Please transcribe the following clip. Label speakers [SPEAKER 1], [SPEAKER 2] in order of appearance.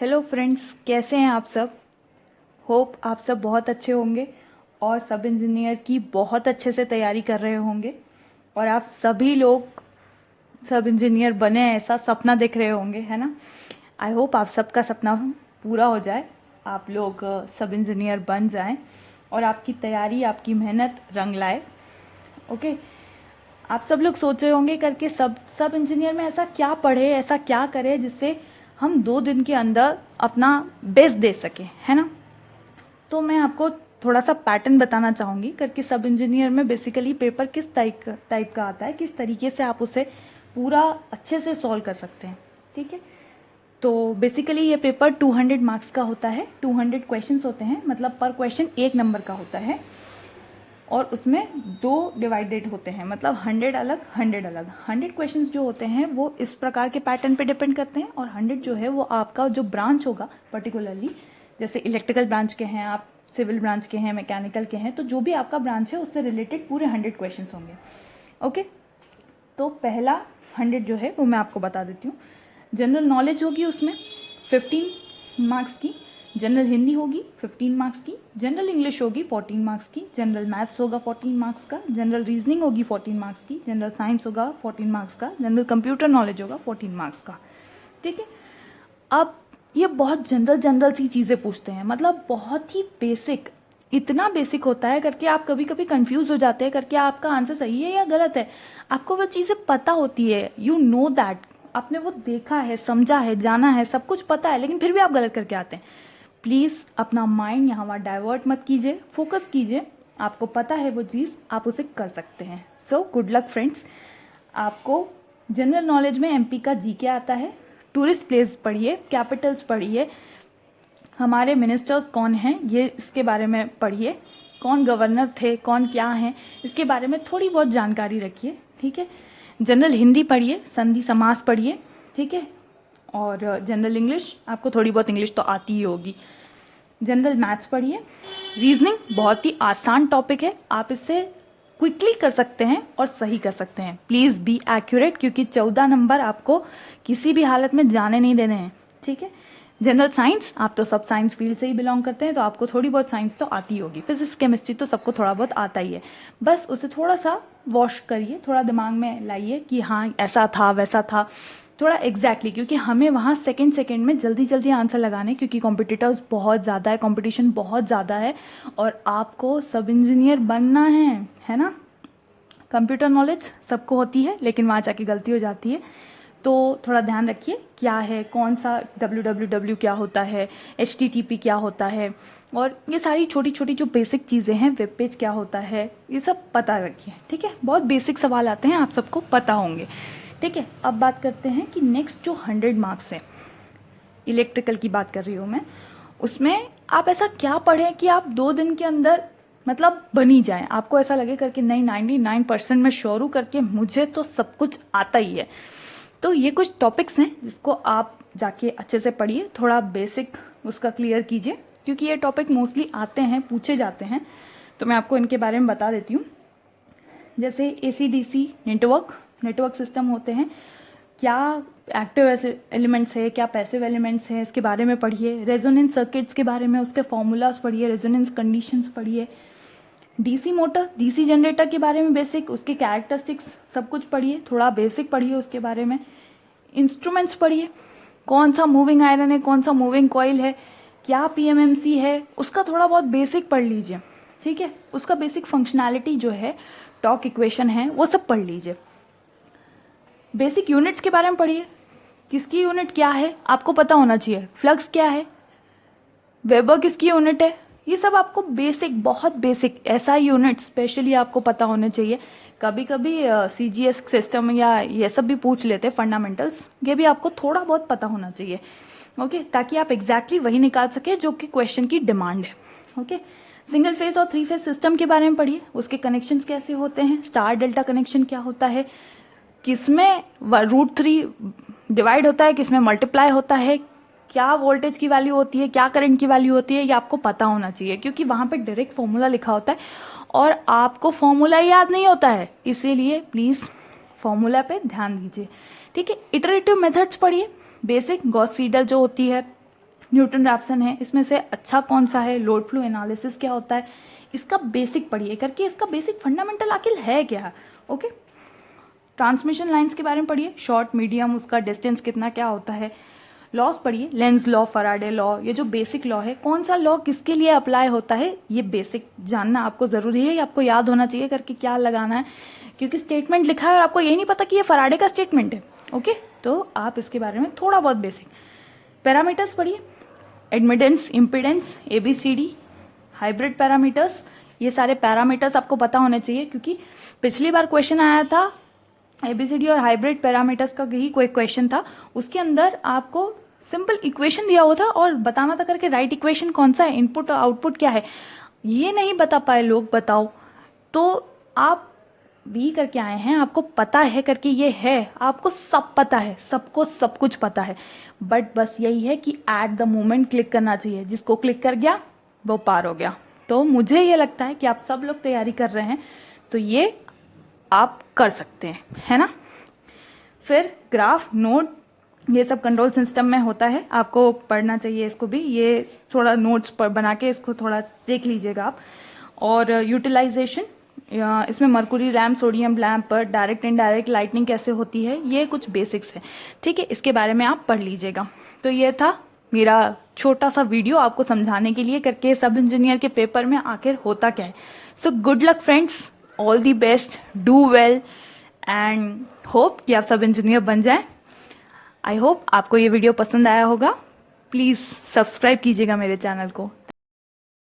[SPEAKER 1] Hello friends, कैसे हैं आप सब। होप आप सब बहुत अच्छे होंगे और सब इंजीनियर की बहुत अच्छे से तैयारी कर रहे होंगे और आप सभी लोग सब इंजीनियर बने ऐसा सपना देख रहे होंगे, है ना। आई होप आप सबका सपना पूरा हो जाए, आप लोग सब इंजीनियर बन जाएं और आपकी तैयारी, आपकी मेहनत रंग लाए। ओके। आप सब लोग सोच रहे होंगे करके सब इंजीनियर में ऐसा क्या पढ़े, ऐसा क्या करे जिससे हम 2 दिन के अंदर अपना बेस्ट दे सके, है ना। तो मैं आपको थोड़ा सा पैटर्न बताना चाहूँगी करके सब इंजीनियर में बेसिकली पेपर किस टाइप का आता है, किस तरीके से आप उसे पूरा अच्छे से सॉल्व कर सकते हैं। ठीक है, तो बेसिकली ये पेपर 200 मार्क्स का होता है, 200 क्वेश्चंस होते हैं, मतलब पर क्वेश्चन 1 नंबर का होता है और उसमें 2 डिवाइडेड होते हैं, मतलब 100 अलग 100 अलग। 100 क्वेश्चंस जो होते हैं वो इस प्रकार के पैटर्न पे डिपेंड करते हैं और 100 जो है वो आपका जो ब्रांच होगा पर्टिकुलरली, जैसे इलेक्ट्रिकल ब्रांच के हैं आप, सिविल ब्रांच के हैं, मैकेनिकल के हैं, तो जो भी आपका ब्रांच है उससे रिलेटेड पूरे 100 क्वेश्चंस होंगे। ओके, तो पहला 100 जो है वो मैं आपको बता देती हूँ। जनरल नॉलेज होगी उसमें 15 मार्क्स की, जनरल हिंदी होगी 15 मार्क्स की, जनरल इंग्लिश होगी 14 मार्क्स की, जनरल मैथ्स होगा 14 मार्क्स का, जनरल रीजनिंग होगी 14 मार्क्स की, जनरल साइंस होगा 14 मार्क्स का, जनरल कंप्यूटर नॉलेज होगा 14 मार्क्स का। ठीक है, अब ये बहुत जनरल सी चीज़ें पूछते हैं, मतलब बहुत ही बेसिक, इतना बेसिक होता है करके आप कभी कभी कंफ्यूज हो जाते हैं करके आपका आंसर सही है या गलत है। आपको वो चीज़ें पता होती है, यू नो दैट, आपने वो देखा है, समझा है, जाना है, सब कुछ पता है, लेकिन फिर भी आप गलत करके आते हैं। प्लीज़ अपना माइंड यहाँ वहाँ डाइवर्ट मत कीजिए, फोकस कीजिए, आपको पता है वो चीज़, आप उसे कर सकते हैं। So good luck friends. आपको जनरल नॉलेज में एमपी का जीके आता है, टूरिस्ट प्लेस पढ़िए, कैपिटल्स पढ़िए, हमारे मिनिस्टर्स कौन हैं ये इसके बारे में पढ़िए, कौन गवर्नर थे, कौन क्या हैं, इसके बारे में थोड़ी बहुत जानकारी रखिए। ठीक है, जनरल हिंदी पढ़िए, संधि समास पढ़िए। ठीक है, और जनरल इंग्लिश, आपको थोड़ी बहुत इंग्लिश तो आती ही होगी। जनरल मैथ्स पढ़िए। रीजनिंग बहुत ही आसान टॉपिक है, आप इससे क्विकली कर सकते हैं और सही कर सकते हैं। प्लीज़ बी एक्यूरेट, क्योंकि 14 नंबर आपको किसी भी हालत में जाने नहीं देने हैं। ठीक है, जनरल साइंस, आप तो सब साइंस फील्ड से ही बिलोंग करते हैं तो आपको थोड़ी बहुत साइंस तो आती होगी। फिजिक्स केमिस्ट्री तो सबको थोड़ा बहुत आता ही है, बस उसे थोड़ा सा वॉश करिए, थोड़ा दिमाग में लाइए कि हाँ ऐसा था वैसा था, थोड़ा एग्जैक्टली क्योंकि हमें वहाँ सेकंड में जल्दी जल्दी आंसर लगाने, क्योंकि कॉम्पिटिटर्स बहुत ज़्यादा है, कंपटीशन बहुत ज़्यादा है और आपको सब इंजीनियर बनना है ना। कंप्यूटर नॉलेज सबको होती है लेकिन वहाँ जाके गलती हो जाती है, तो थोड़ा ध्यान रखिए क्या है, कौन सा www क्या होता है, HTTP क्या होता है, और ये सारी छोटी छोटी जो बेसिक चीज़ें हैं, वेब पेज क्या होता है, ये सब पता रखिए। ठीक है, बहुत बेसिक सवाल आते हैं, आप सबको पता होंगे। ठीक है, अब बात करते हैं कि नेक्स्ट जो 100 मार्क्स है, इलेक्ट्रिकल की बात कर रही हूँ मैं, उसमें आप ऐसा क्या पढ़ें कि आप 2 दिन के अंदर मतलब बनी जाए, आपको ऐसा लगे करके नहीं 99% में श्योर हूँ करके मुझे तो सब कुछ आता ही है। तो ये कुछ टॉपिक्स हैं जिसको आप जाके अच्छे से पढ़िए, थोड़ा बेसिक उसका क्लियर कीजिए, क्योंकि ये टॉपिक मोस्टली आते हैं, पूछे जाते हैं, तो मैं आपको इनके बारे में बता देती हूँ। जैसे ACDC नेटवर्क सिस्टम होते हैं, क्या एक्टिव एलिमेंट्स है, क्या पैसिव एलिमेंट्स हैं, इसके बारे में पढ़िए। रेजोनेंस सर्किट्स के बारे में उसके फॉर्मूलाज पढ़िए, रेजोनेंस कंडीशंस पढ़िए। DC मोटर, DC जनरेटर के बारे में बेसिक, उसके कैरेक्टरिस्टिक्स सब कुछ पढ़िए, थोड़ा बेसिक पढ़िए उसके बारे में। इंस्ट्रूमेंट्स पढ़िए, कौन सा मूविंग आयरन है, कौन सा मूविंग कॉइल है, क्या PMMC है, उसका थोड़ा बहुत बेसिक पढ़ लीजिए। ठीक है, उसका बेसिक फंक्शनैलिटी जो है, टॉर्क इक्वेशन है, वो सब पढ़ लीजिए। बेसिक यूनिट्स के बारे में पढ़िए, किसकी यूनिट क्या है आपको पता होना चाहिए, फ्लक्स क्या है, वेबर किसकी यूनिट है, ये सब आपको बेसिक, बहुत बेसिक ऐसा यूनिट स्पेशली आपको पता होने चाहिए। कभी कभी CGS सिस्टम या ये सब भी पूछ लेते हैं फंडामेंटल्स, ये भी आपको थोड़ा बहुत पता होना चाहिए। ओके, ताकि आप एग्जैक्टली वही निकाल सके जो कि क्वेश्चन की डिमांड है। ओके, सिंगल फेज और 3 फेज सिस्टम के बारे में पढ़िए, उसके कनेक्शंस कैसे होते हैं, स्टार डेल्टा कनेक्शन क्या होता है, किसमें √3 डिवाइड होता है, किसमें मल्टीप्लाई होता है, क्या वोल्टेज की वैल्यू होती है, क्या करंट की वैल्यू होती है, ये आपको पता होना चाहिए, क्योंकि वहां पे डायरेक्ट फॉर्मूला लिखा होता है और आपको फॉर्मूला याद नहीं होता है, इसीलिए प्लीज फॉर्मूला पे ध्यान दीजिए। ठीक है, इटरेटिव मेथड्स पढ़िए, बेसिक गॉस सीडल जो होती है, न्यूटन रैप्सन है, इसमें से अच्छा कौन सा है, लोड फ्लो एनालिसिस क्या होता है, इसका बेसिक पढ़िए करके, इसका बेसिक फंडामेंटल आखिर है क्या। ओके, ट्रांसमिशन लाइंस के बारे में पढ़िए, शॉर्ट मीडियम, उसका डिस्टेंस कितना क्या होता है। लॉस पढ़िए, लेंस लॉ, फराडे लॉ, ये जो बेसिक लॉ है, कौन सा लॉ किसके लिए अप्लाई होता है, ये बेसिक जानना आपको जरूरी है, ये आपको याद होना चाहिए करके क्या लगाना है, क्योंकि स्टेटमेंट लिखा है और आपको यही नहीं पता कि ये फराडे का स्टेटमेंट है। ओके, तो आप इसके बारे में थोड़ा बहुत बेसिक। पैरामीटर्स पढ़िए, admittance, impedance, ABCD, hybrid parameters, ये सारे पैरामीटर्स आपको पता होने चाहिए, क्योंकि पिछली बार क्वेश्चन आया था ABCD और हाइब्रिड पैरामीटर्स का ही कोई क्वेश्चन था, उसके अंदर आपको सिंपल इक्वेशन दिया हुआ था और बताना था करके राइट इक्वेशन कौन सा है, इनपुट और आउटपुट क्या है, ये नहीं बता पाए लोग, बताओ। तो आप भी करके आए हैं, आपको पता है करके, ये है, आपको सब पता है, सबको सब कुछ पता है, बट बस यही है कि एट द मोमेंट क्लिक करना चाहिए, जिसको क्लिक कर गया वो पार हो गया। तो मुझे ये लगता है कि आप सब लोग तैयारी कर रहे हैं, तो ये आप कर सकते हैं, है ना। फिर ग्राफ, नोट, ये सब कंट्रोल सिस्टम में होता है, आपको पढ़ना चाहिए इसको भी, ये थोड़ा नोट्स पर बना के इसको थोड़ा देख लीजिएगा आप। और यूटिलाइजेशन, इसमें मर्कुरी लैम्प, सोडियम लैम्प पर डायरेक्ट इनडायरेक्ट लाइटनिंग कैसे होती है, ये कुछ बेसिक्स है, ठीक है, इसके बारे में आप पढ़ लीजिएगा। तो ये था मेरा छोटा सा वीडियो आपको समझाने के लिए करके सब इंजीनियर के पेपर में आखिर होता क्या है। So good luck friends, all the best, do well and hope कि आप सब इंजीनियर बन जाएं। आई होप आपको ये वीडियो पसंद आया होगा, प्लीज़ सब्सक्राइब कीजिएगा मेरे चैनल को।